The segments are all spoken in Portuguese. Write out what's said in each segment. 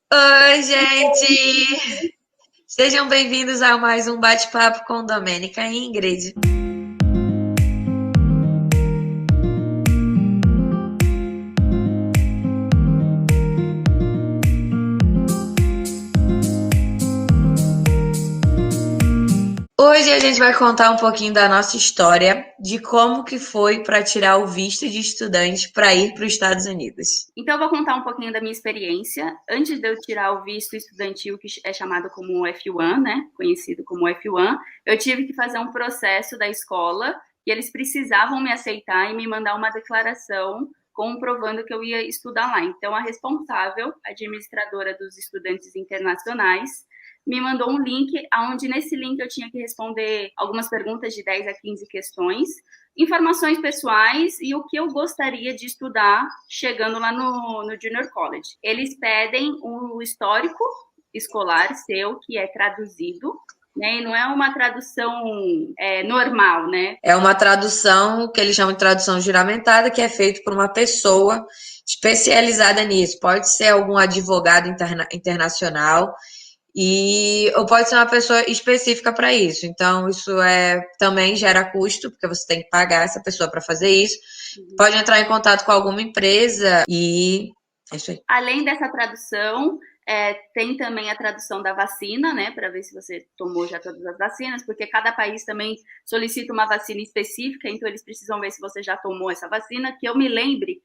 Oi, gente! Sejam bem-vindos a mais um bate-papo com Domênica e Ingrid. Hoje a gente vai contar um pouquinho da nossa história, de como que foi para tirar o visto de estudante para ir para os Estados Unidos. Então, eu vou contar um pouquinho da minha experiência. Antes de eu tirar o visto estudantil, que é chamado como F1, né? Conhecido como F1, eu tive que fazer um processo da escola e eles precisavam me aceitar e me mandar uma declaração comprovando que eu ia estudar lá. Então, a responsável, a administradora dos estudantes internacionais, me mandou um link, onde nesse link eu tinha que responder algumas perguntas de 10 a 15 questões, informações pessoais e o que eu gostaria de estudar chegando lá no Junior College. Eles pedem um histórico escolar seu, que é traduzido, né? E não é uma tradução normal, né? É uma tradução que eles chamam de tradução juramentada, que é feito por uma pessoa especializada nisso. Pode ser algum advogado internacional ou pode ser uma pessoa específica para isso. Então, isso também gera custo, porque você tem que pagar essa pessoa para fazer isso. Pode entrar em contato com alguma empresa e é isso aí. Além dessa tradução, tem também a tradução da vacina, né, para ver se você tomou já todas as vacinas, porque cada país também solicita uma vacina específica, então eles precisam ver se você já tomou essa vacina, que eu me lembre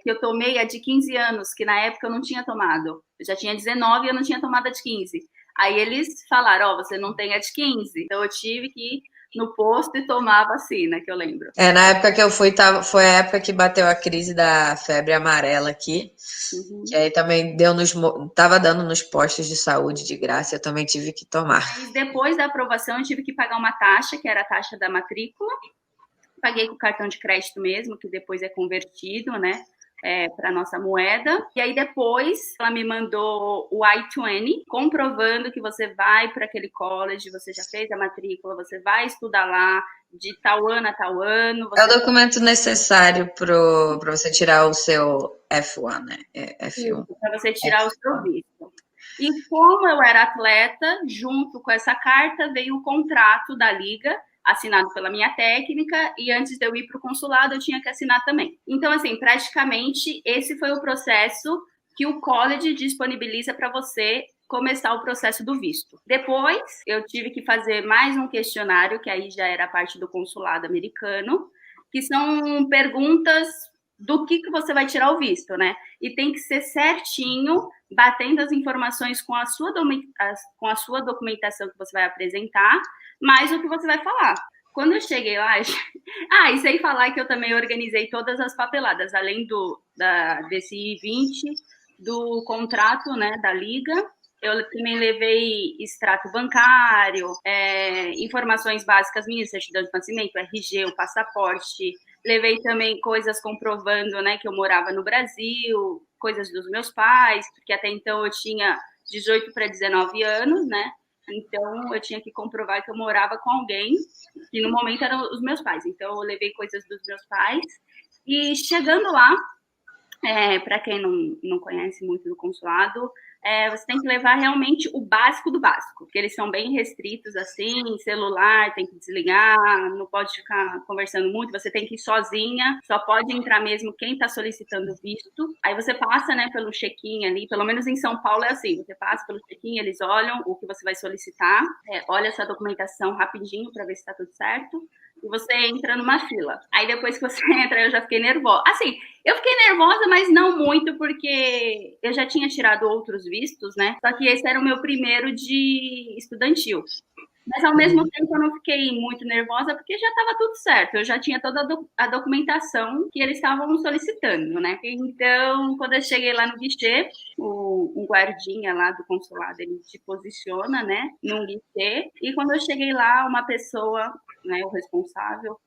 que eu tomei a de 15 anos, que na época eu não tinha tomado. Eu já tinha 19 e eu não tinha tomado a de 15. Aí eles falaram, você não tem a de 15. Então eu tive que ir no posto e tomar a vacina, que eu lembro. Na época que eu fui, foi a época que bateu a crise da febre amarela aqui, que Uhum. aí também tava dando nos postos de saúde de graça, eu também tive que tomar. Mas depois da aprovação, eu tive que pagar uma taxa, que era a taxa da matrícula. Paguei com cartão de crédito mesmo, que depois é convertido, né? Para nossa moeda. E aí depois ela me mandou o I-20, comprovando que você vai para aquele college, você já fez a matrícula, você vai estudar lá de tal ano a tal ano. É o Você documento necessário para você tirar o seu F1, né? F1. para você tirar o seu F1. visto. E como eu era atleta, junto com essa carta veio o contrato da liga, assinado pela minha técnica, e antes de eu ir para o consulado eu tinha que assinar também. Então, assim, praticamente esse foi o processo que o college disponibiliza para você começar o processo do visto. Depois, eu tive que fazer mais um questionário, que aí já era parte do consulado americano, que são perguntas do que você vai tirar o visto, né? E tem que ser certinho, batendo as informações com a sua documentação que você vai apresentar, mais o que você vai falar. Quando eu cheguei lá, e sem falar que eu também organizei todas as papeladas, além desse I-20, do contrato, né, da liga, eu também levei extrato bancário, informações básicas minhas, certidão de nascimento, RG, o passaporte. Levei também coisas comprovando, né, que eu morava no Brasil, coisas dos meus pais, porque até então eu tinha 18 para 19 anos, né? Então eu tinha que comprovar que eu morava com alguém, que no momento eram os meus pais. Então eu levei coisas dos meus pais. E chegando lá, para quem não conhece muito do consulado, você tem que levar realmente o básico do básico, porque eles são bem restritos, assim, celular tem que desligar, não pode ficar conversando muito, você tem que ir sozinha, só pode entrar mesmo quem está solicitando visto. Aí você passa, né, pelo check-in ali, pelo menos em São Paulo é assim, você passa pelo check-in, eles olham o que você vai solicitar, olha essa documentação rapidinho para ver se está tudo certo, e você entra numa fila. Aí depois que você entra, eu já fiquei nervosa. Assim, eu fiquei nervosa, mas não muito, porque eu já tinha tirado outros vistos, né? Só que esse era o meu primeiro de estudantil. Mas ao mesmo tempo eu não fiquei muito nervosa, porque já estava tudo certo. Eu já tinha toda a documentação que eles estavam solicitando, né? Então, quando eu cheguei lá no guichê, um guardinha lá do consulado, ele te posiciona, né, num guichê. E quando eu cheguei lá, uma pessoa, né, o responsável,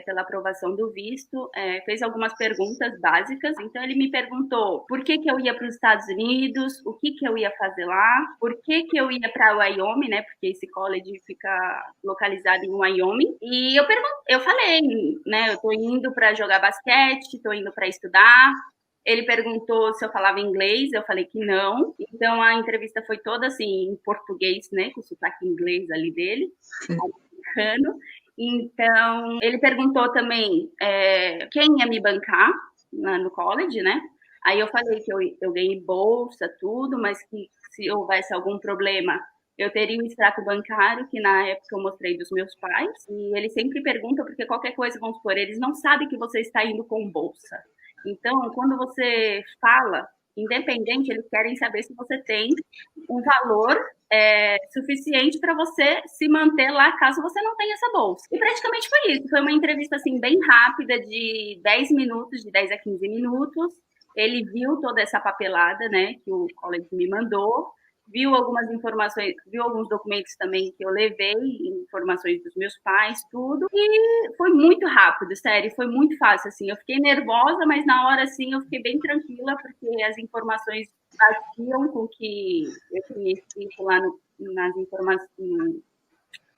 pela aprovação do visto, fez algumas perguntas básicas. Então, ele me perguntou por que eu ia para os Estados Unidos, o que eu ia fazer lá, por que eu ia para Wyoming, né? Porque esse college fica localizado em Wyoming. E eu falei, né? Eu estou indo para jogar basquete, estou indo para estudar. Ele perguntou se eu falava inglês, eu falei que não. Então a entrevista foi toda assim em português, né, com o sotaque inglês ali dele, americano. Então ele perguntou também quem ia me bancar no college, né? Aí eu falei que eu ganhei bolsa, tudo, mas que se houvesse algum problema eu teria um extrato bancário, que na época eu mostrei dos meus pais, e eles sempre perguntam, porque qualquer coisa, vamos supor, eles não sabem que você está indo com bolsa. Então, quando você fala, independente, eles querem saber se você tem um valor suficiente para você se manter lá, caso você não tenha essa bolsa. E praticamente foi isso. Foi uma entrevista assim bem rápida, de 10 minutos, de 10 a 15 minutos. Ele viu toda essa papelada, né, que o college me mandou, viu algumas informações, viu alguns documentos também que eu levei, informações dos meus pais, tudo, e foi muito rápido, sério, foi muito fácil, assim, eu fiquei nervosa, mas na hora, assim, eu fiquei bem tranquila, porque as informações batiam com o que eu tinha escrito lá nas informações,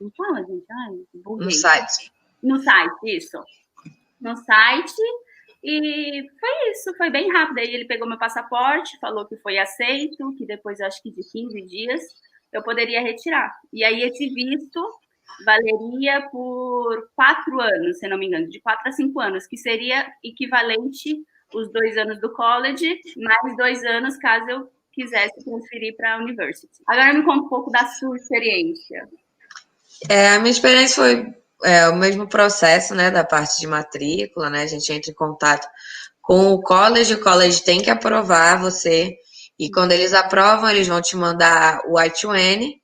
não fala, gente? Ai, no site. No site, isso. No site, e foi isso, foi bem rápido. Aí ele pegou meu passaporte, falou que foi aceito, que depois, acho que de 15 dias, eu poderia retirar. E aí esse visto valeria por 4 anos, se não me engano, de 4 a 5 anos, que seria equivalente os 2 anos do college, mais 2 anos caso eu quisesse transferir para a university. Agora me conta um pouco da sua experiência. A minha experiência foi o mesmo processo, né, da parte de matrícula, né, a gente entra em contato com o college tem que aprovar você, e quando eles aprovam, eles vão te mandar o I-2N,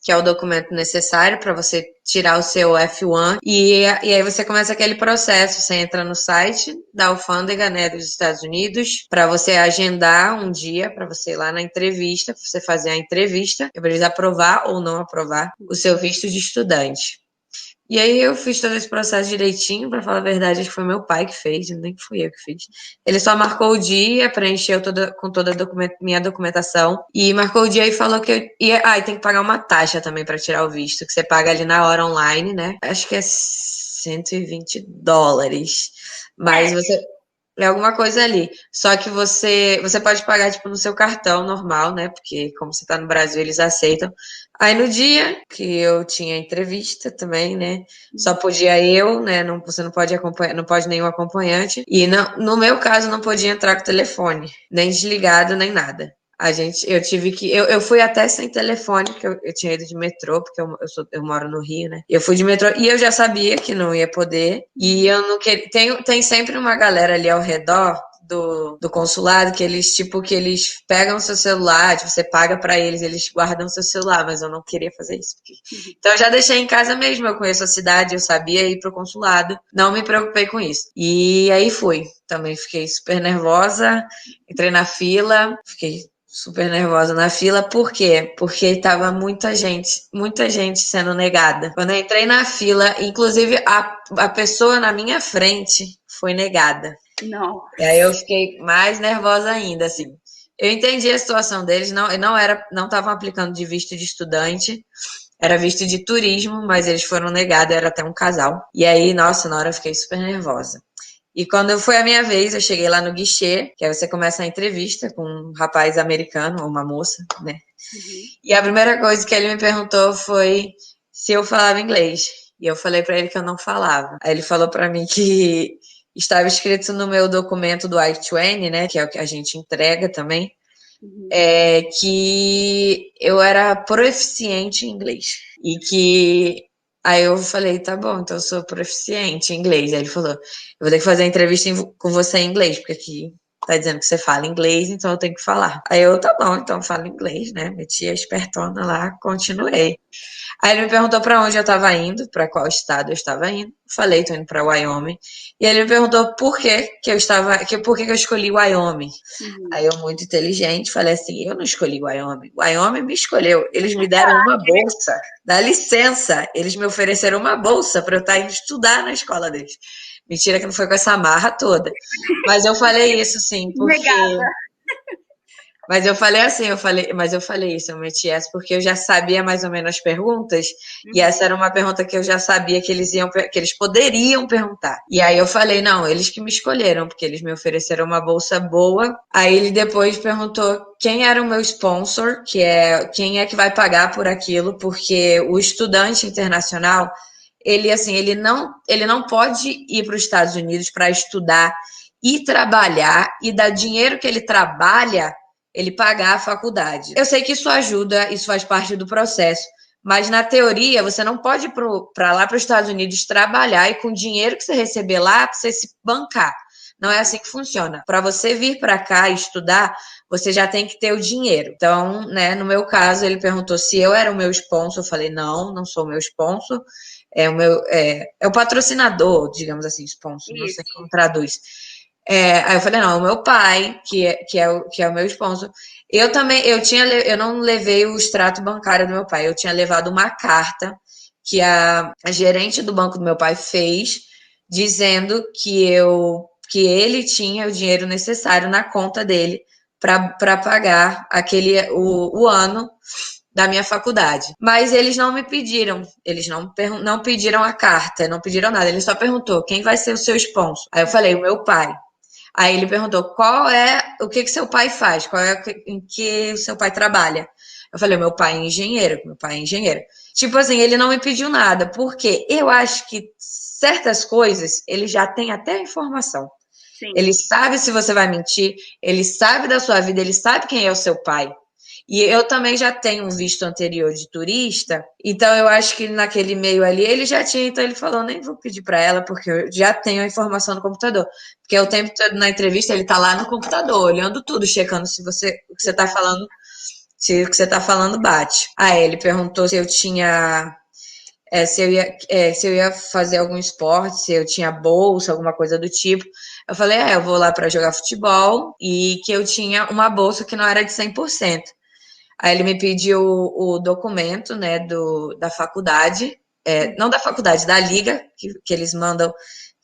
que é o documento necessário para você tirar o seu F1, e aí você começa aquele processo, você entra no site da alfândega, né, dos Estados Unidos, para você agendar um dia, para você ir lá na entrevista, pra você fazer a entrevista, para eles aprovar ou não aprovar o seu visto de estudante. E aí eu fiz todo esse processo direitinho, para falar a verdade, acho que foi meu pai que fez, nem fui eu que fiz. Ele só marcou o dia, preencheu com toda a minha documentação, e marcou o dia e falou que eu ia... e tem que pagar uma taxa também para tirar o visto, que você paga ali na hora online, né? Acho que é $120. Mas você... É alguma coisa ali. Só que você pode pagar, tipo, no seu cartão normal, né? Porque como você tá no Brasil, eles aceitam. Aí no dia que eu tinha entrevista também, né? Só podia eu, né? Não, você não pode acompanhar, não pode nenhum acompanhante. E no meu caso, não podia entrar com o telefone, nem desligado, nem nada. Eu tive que. Eu fui até sem telefone, porque eu tinha ido de metrô, porque eu moro no Rio, né? Eu fui de metrô e eu já sabia que não ia poder. E eu não queria. Tem sempre uma galera ali ao redor do consulado que eles pegam o seu celular, tipo, você paga pra eles guardam o seu celular, mas eu não queria fazer isso. Então eu já deixei em casa mesmo, eu conheço a cidade, eu sabia ir pro consulado, não me preocupei com isso. E aí fui. Também fiquei super nervosa, entrei na fila, fiquei super nervosa na fila, por quê? Porque tava muita gente sendo negada. Quando eu entrei na fila, inclusive a pessoa na minha frente foi negada. Não. E aí eu fiquei mais nervosa ainda, assim. Eu entendi a situação deles, não estavam aplicando de visto de estudante, era visto de turismo, mas eles foram negados, era até um casal. E aí, nossa, na hora eu fiquei super nervosa. E quando foi a minha vez, eu cheguei lá no guichê, que aí você começa a entrevista com um rapaz americano, ou uma moça, né? Uhum. E a primeira coisa que ele me perguntou foi se eu falava inglês. E eu falei para ele que eu não falava. Aí ele falou para mim que estava escrito no meu documento do I-20, né? Que é o que a gente entrega também. Uhum. Que eu era proficiente em inglês. E que... Aí eu falei, tá bom, então eu sou proficiente em inglês. Aí ele falou, eu vou ter que fazer a entrevista com você em inglês, porque aqui tá dizendo que você fala inglês, então eu tenho que falar. Aí eu, tá bom, então eu falo inglês, né? Meti a espertona lá, continuei. Aí ele me perguntou para onde eu estava indo, para qual estado eu estava indo. Falei, tô indo para Wyoming. E ele me perguntou por que eu escolhi Wyoming. Uhum. Aí eu, muito inteligente, falei assim, eu não escolhi Wyoming. Wyoming me escolheu. Eles me deram uma bolsa. Dá licença. Eles me ofereceram uma bolsa para eu estar indo estudar na escola deles. Mentira que não foi com essa marra toda. Mas eu falei isso, sim, porque... Mas eu falei assim, mas eu falei isso, eu meti essa porque eu já sabia mais ou menos as perguntas, e essa era uma pergunta que eu já sabia que que eles poderiam perguntar. E aí eu falei, não, eles que me escolheram, porque eles me ofereceram uma bolsa boa. Aí ele depois perguntou quem era o meu sponsor, que é quem é que vai pagar por aquilo, porque o estudante internacional, ele assim, ele não pode ir para os Estados Unidos para estudar e trabalhar e dar dinheiro que ele trabalha ele pagar a faculdade. Eu sei que isso ajuda, isso faz parte do processo, mas na teoria você não pode ir para lá para os Estados Unidos trabalhar e com o dinheiro que você receber lá, você se bancar. Não é assim que funciona. Para você vir para cá e estudar, você já tem que ter o dinheiro. Então, né, no meu caso, ele perguntou se eu era o meu sponsor. Eu falei, não, não sou o meu sponsor. É o patrocinador, digamos assim, sponsor, não sei como traduz. Aí eu falei, não, é o meu pai, que é o meu sponsor. Eu também, eu não levei o extrato bancário do meu pai, eu tinha levado uma carta que a gerente do banco do meu pai fez, dizendo que ele tinha o dinheiro necessário na conta dele para pagar o ano da minha faculdade. Mas eles não me pediram, eles não pediram a carta, não pediram nada, ele só perguntou quem vai ser o seu sponsor. Aí eu falei, o meu pai. Aí ele perguntou o que seu pai faz, em que o seu pai trabalha. Eu falei, meu pai é engenheiro, meu pai é engenheiro. Tipo assim, ele não me pediu nada, porque eu acho que certas coisas ele já tem até a informação. Sim. Ele sabe se você vai mentir, ele sabe da sua vida, ele sabe quem é o seu pai. E eu também já tenho um visto anterior de turista, então eu acho que naquele meio ali ele já tinha, então ele falou, nem vou pedir para ela, porque eu já tenho a informação no computador. Porque o tempo todo na entrevista ele tá lá no computador, olhando tudo, checando se o que você tá falando, se o que você tá falando bate. Aí ele perguntou se eu tinha se eu ia fazer algum esporte, se eu tinha bolsa, alguma coisa do tipo. Eu falei, eu vou lá para jogar futebol e que eu tinha uma bolsa que não era de 100%. Aí ele me pediu o documento, né, da faculdade, não da faculdade, da liga, que eles mandam,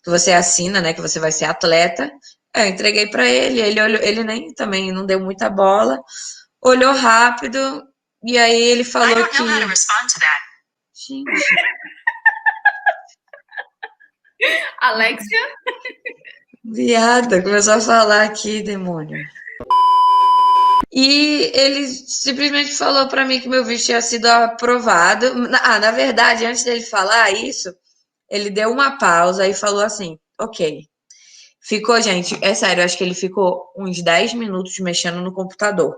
que você assina, né, que você vai ser atleta. Eu entreguei para ele olhou, ele nem também não deu muita bola, olhou rápido, e aí ele falou que. Gente. Alexia? Viada, começou a falar aqui, demônio. E ele simplesmente falou para mim que meu visto tinha sido aprovado. Na verdade, antes dele falar isso, ele deu uma pausa e falou assim: ok. Ficou, gente, é sério, acho que ele ficou uns 10 minutos mexendo no computador.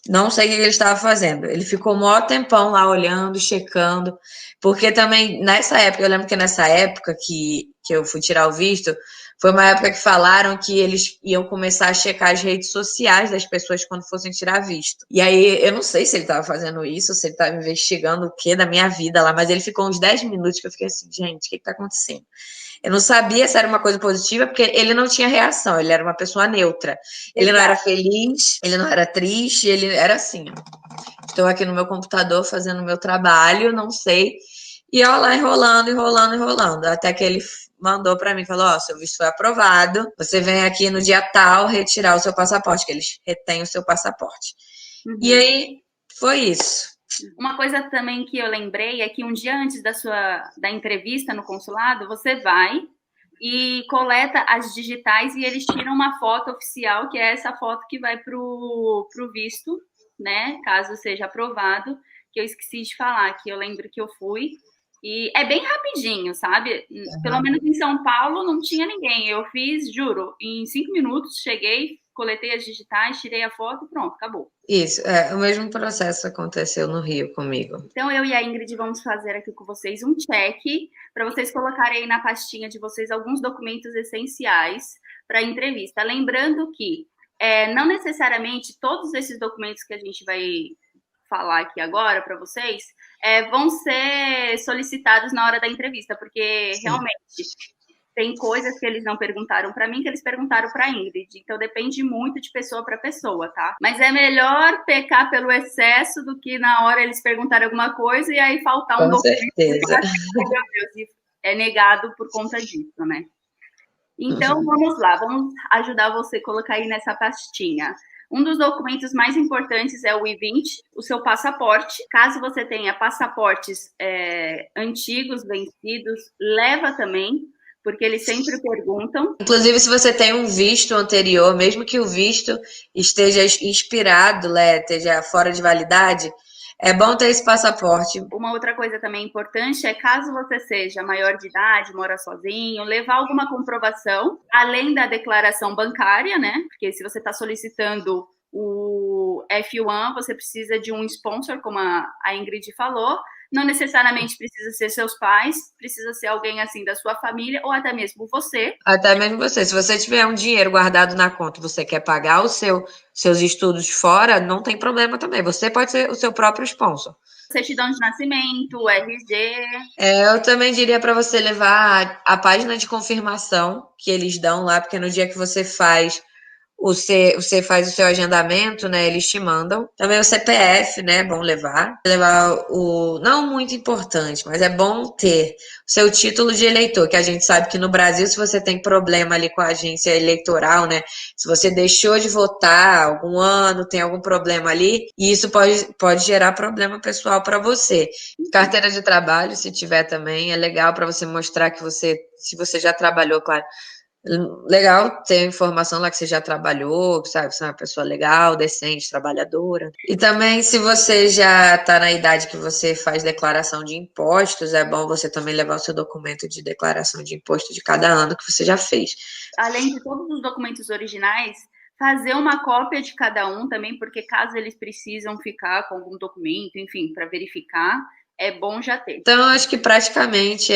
Não sei o que ele estava fazendo. Ele ficou um maior tempão lá olhando, checando. Porque também, nessa época, eu lembro que nessa época que eu fui tirar o visto, foi uma época que falaram que eles iam começar a checar as redes sociais das pessoas quando fossem tirar visto. E aí, eu não sei se ele estava fazendo isso, se ele estava investigando o que da minha vida lá, mas ele ficou uns 10 minutos que eu fiquei assim, gente, o que está acontecendo? Eu não sabia se era uma coisa positiva, porque ele não tinha reação, ele era uma pessoa neutra. Ele não era feliz, ele não era triste, ele era assim. Estou aqui no meu computador fazendo o meu trabalho, não sei. E eu lá enrolando, enrolando, enrolando. Até que ele mandou para mim, falou, seu visto foi aprovado, você vem aqui no dia tal retirar o seu passaporte, que eles retêm o seu passaporte. Uhum. E aí, foi isso. Uma coisa também que eu lembrei é que um dia antes da entrevista no consulado, você vai e coleta as digitais e eles tiram uma foto oficial, que é essa foto que vai pro visto, né? Caso seja aprovado, que eu esqueci de falar, que eu lembro que eu fui. E é bem rapidinho, sabe? Uhum. Pelo menos em São Paulo não tinha ninguém. Eu fiz, juro, em 5 minutos cheguei, coletei as digitais, tirei a foto, pronto, acabou. Isso, o mesmo processo aconteceu no Rio comigo. Então, eu e a Ingrid vamos fazer aqui com vocês um check para vocês colocarem aí na pastinha de vocês alguns documentos essenciais para a entrevista. Lembrando que não necessariamente todos esses documentos que a gente vai falar aqui agora para vocês vão ser solicitados na hora da entrevista, porque Sim. realmente tem coisas que eles não perguntaram para mim, que eles perguntaram para a Ingrid. Então, depende muito de pessoa para pessoa, tá? Mas é melhor pecar pelo excesso do que na hora eles perguntarem alguma coisa e aí faltar um documento. Com certeza. Meu Deus, e é negado por conta disso, né? Então, vamos lá. Vamos ajudar você a colocar aí nessa pastinha. Um dos documentos mais importantes é o I-20, o seu passaporte. Caso você tenha passaportes antigos, vencidos, leva também, porque eles sempre perguntam. Inclusive, se você tem um visto anterior, mesmo que o visto esteja expirado, né, esteja fora de validade, é bom ter esse passaporte. Uma outra coisa também importante é, caso você seja maior de idade, mora sozinho, levar alguma comprovação, além da declaração bancária, né? Porque se você está solicitando o F1, você precisa de um sponsor, como a Ingrid falou. Não necessariamente precisa ser seus pais, precisa ser alguém assim da sua família, ou até mesmo você. Até mesmo você. Se você tiver um dinheiro guardado na conta e você quer pagar seus estudos fora, não tem problema também. Você pode ser o seu próprio sponsor. Certidão de nascimento, RG. Eu também diria para você levar a página de confirmação que eles dão lá, porque no dia que você faz você faz o seu agendamento, né? Eles te mandam. Também o CPF, né? É bom levar. Levar não muito importante, mas é bom ter o seu título de eleitor, que a gente sabe que no Brasil, se você tem problema ali com a agência eleitoral, né? Se você deixou de votar algum ano, tem algum problema ali, e isso pode gerar problema pessoal para você. Carteira de trabalho, se tiver também, é legal para você mostrar que se você já trabalhou, claro. Legal ter informação lá que você já trabalhou, sabe? Você é uma pessoa legal, decente, trabalhadora. E também, se você já está na idade que você faz declaração de impostos, é bom você também levar o seu documento de declaração de imposto de cada ano que você já fez. Além de todos os documentos originais, fazer uma cópia de cada um também, porque caso eles precisam ficar com algum documento, enfim, para verificar, é bom já ter. Então, acho que praticamente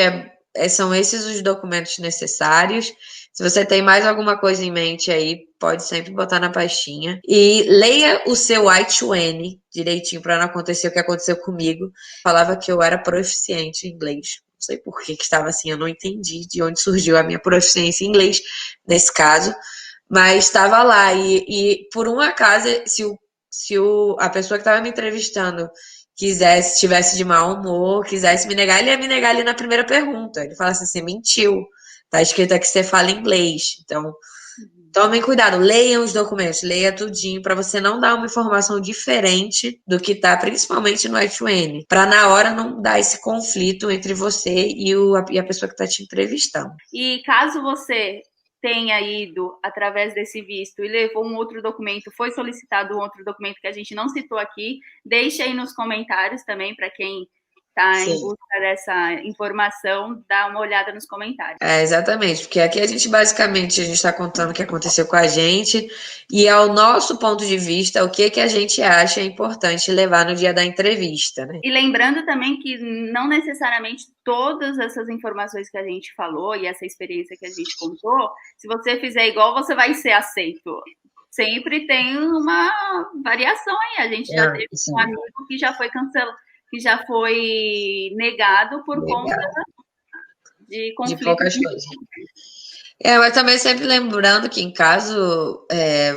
são esses os documentos necessários. Se você tem mais alguma coisa em mente aí, pode sempre botar na pastinha. E leia o seu I-20 direitinho para não acontecer o que aconteceu comigo. Falava que eu era proficiente em inglês. Não sei por que estava assim, eu não entendi de onde surgiu a minha proficiência em inglês nesse caso. Mas estava lá. E por um acaso, se a pessoa que estava me entrevistando tivesse de mau humor, quisesse me negar, ele ia me negar ali na primeira pergunta. Ele fala assim, você mentiu. Tá escrito aqui que você fala inglês. Então, tomem cuidado, leiam os documentos, leia tudinho, para você não dar uma informação diferente do que tá, principalmente no I-20, para na hora não dar esse conflito entre você e a pessoa que está te entrevistando. E caso você tenha ido através desse visto e levou um outro documento, foi solicitado um outro documento que a gente não citou aqui, deixe aí nos comentários também, para quem está em busca dessa informação, dá uma olhada nos comentários. Exatamente, porque aqui a gente está contando o que aconteceu com a gente e ao nosso ponto de vista, o que a gente acha importante levar no dia da entrevista, né? E lembrando também que não necessariamente todas essas informações que a gente falou e essa experiência que a gente contou, se você fizer igual, você vai ser aceito. Sempre tem uma variação aí. A gente já teve um amigo que já foi cancelado, que já foi negado por conta de conflito. De poucas coisas. Mas também sempre lembrando que em caso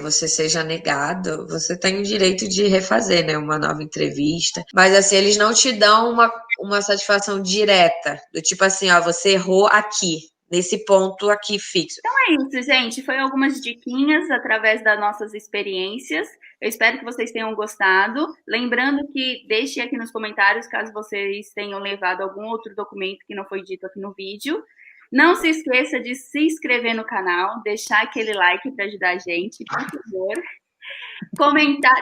você seja negado, você tem o direito de refazer, né, uma nova entrevista. Mas assim, eles não te dão uma satisfação direta, do tipo assim, ó, você errou aqui, nesse ponto aqui fixo. Então é isso, gente. Foi algumas diquinhas através das nossas experiências. Eu espero que vocês tenham gostado. Lembrando que deixe aqui nos comentários caso vocês tenham levado algum outro documento que não foi dito aqui no vídeo. Não se esqueça de se inscrever no canal, deixar aquele like para ajudar a gente, por favor.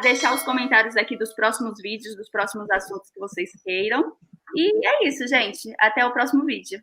Deixar os comentários aqui dos próximos vídeos, dos próximos assuntos que vocês queiram. E é isso, gente. Até o próximo vídeo.